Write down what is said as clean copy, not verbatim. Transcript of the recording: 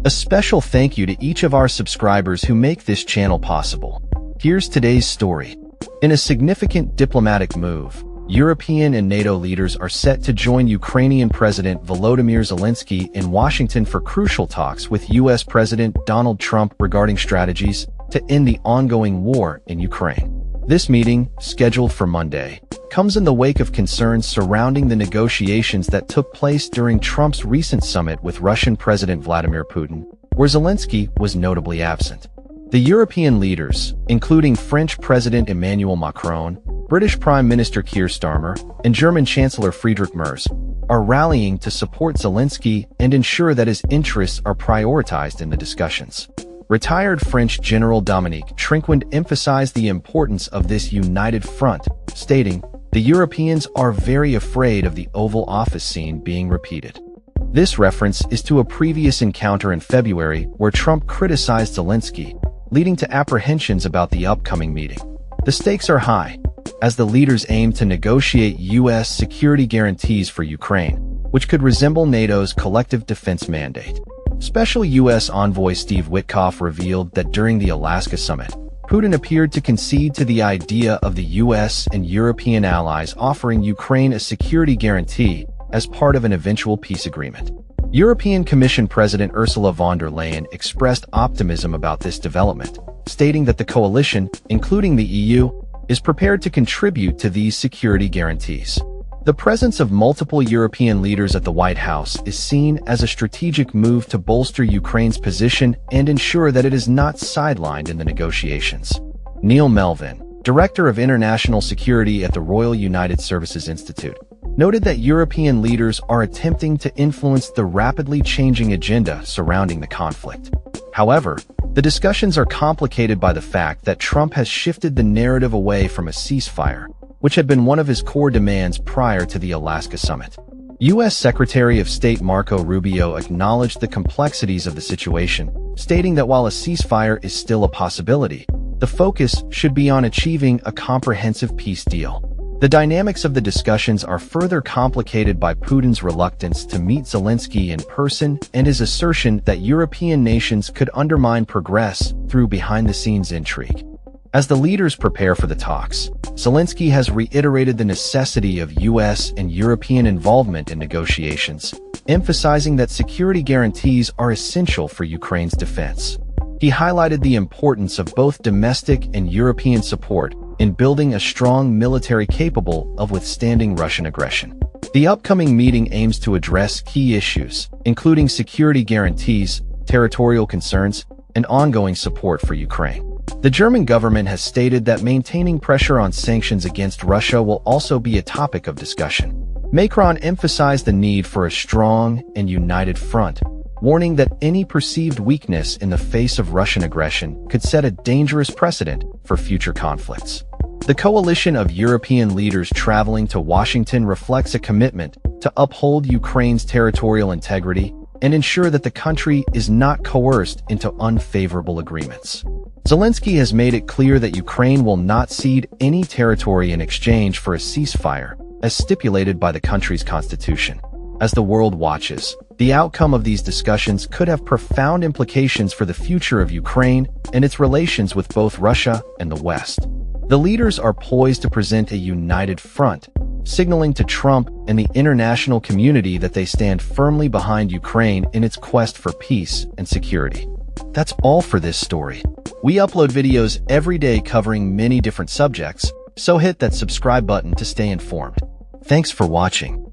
A special thank you to each of our subscribers who make this channel possible. Here's today's story. In a significant diplomatic move, European and NATO leaders are set to join Ukrainian President Volodymyr Zelenskyy in Washington for crucial talks with U.S. President Donald Trump regarding strategies to end the ongoing war in Ukraine. This meeting, scheduled for Monday, comes in the wake of concerns surrounding the negotiations that took place during Trump's recent summit with Russian President Vladimir Putin, where Zelenskyy was notably absent. The European leaders, including French President Emmanuel Macron, British Prime Minister Keir Starmer, and German Chancellor Friedrich Merz, are rallying to support Zelenskyy and ensure that his interests are prioritized in the discussions. Retired French General Dominique Trinquant emphasized the importance of this united front, stating, "The Europeans are very afraid of the Oval Office scene being repeated." This reference is to a previous encounter in February where Trump criticized Zelenskyy, leading to apprehensions about the upcoming meeting. The stakes are high, as the leaders aim to negotiate U.S. security guarantees for Ukraine, which could resemble NATO's collective defense mandate. Special U.S. Envoy Steve Witkoff revealed that during the Alaska summit, Putin appeared to concede to the idea of the U.S. and European allies offering Ukraine a security guarantee as part of an eventual peace agreement. European Commission President Ursula von der Leyen expressed optimism about this development, stating that the coalition, including the EU, is prepared to contribute to these security guarantees. The presence of multiple European leaders at the White House is seen as a strategic move to bolster Ukraine's position and ensure that it is not sidelined in the negotiations. Neil Melvin, Director of International Security at the Royal United Services Institute, noted that European leaders are attempting to influence the rapidly changing agenda surrounding the conflict. However, the discussions are complicated by the fact that Trump has shifted the narrative away from a ceasefire, which had been one of his core demands prior to the Alaska summit. U.S. Secretary of State Marco Rubio acknowledged the complexities of the situation, stating that while a ceasefire is still a possibility, the focus should be on achieving a comprehensive peace deal. The dynamics of the discussions are further complicated by Putin's reluctance to meet Zelenskyy in person and his assertion that European nations could undermine progress through behind-the-scenes intrigue. As the leaders prepare for the talks, Zelenskyy has reiterated the necessity of U.S. and European involvement in negotiations, emphasizing that security guarantees are essential for Ukraine's defense. He highlighted the importance of both domestic and European support in building a strong military capable of withstanding Russian aggression. The upcoming meeting aims to address key issues, including security guarantees, territorial concerns, and ongoing support for Ukraine. The German government has stated that maintaining pressure on sanctions against Russia will also be a topic of discussion. Macron emphasized the need for a strong and united front, warning that any perceived weakness in the face of Russian aggression could set a dangerous precedent for future conflicts. The coalition of European leaders traveling to Washington reflects a commitment to uphold Ukraine's territorial integrity and ensure that the country is not coerced into unfavorable agreements. Zelenskyy has made it clear that Ukraine will not cede any territory in exchange for a ceasefire, as stipulated by the country's constitution. As the world watches, the outcome of these discussions could have profound implications for the future of Ukraine and its relations with both Russia and the West. The leaders are poised to present a united front, signaling to Trump and the international community that they stand firmly behind Ukraine in its quest for peace and security. That's all for this story. We upload videos every day covering many different subjects, so hit that subscribe button to stay informed. Thanks for watching.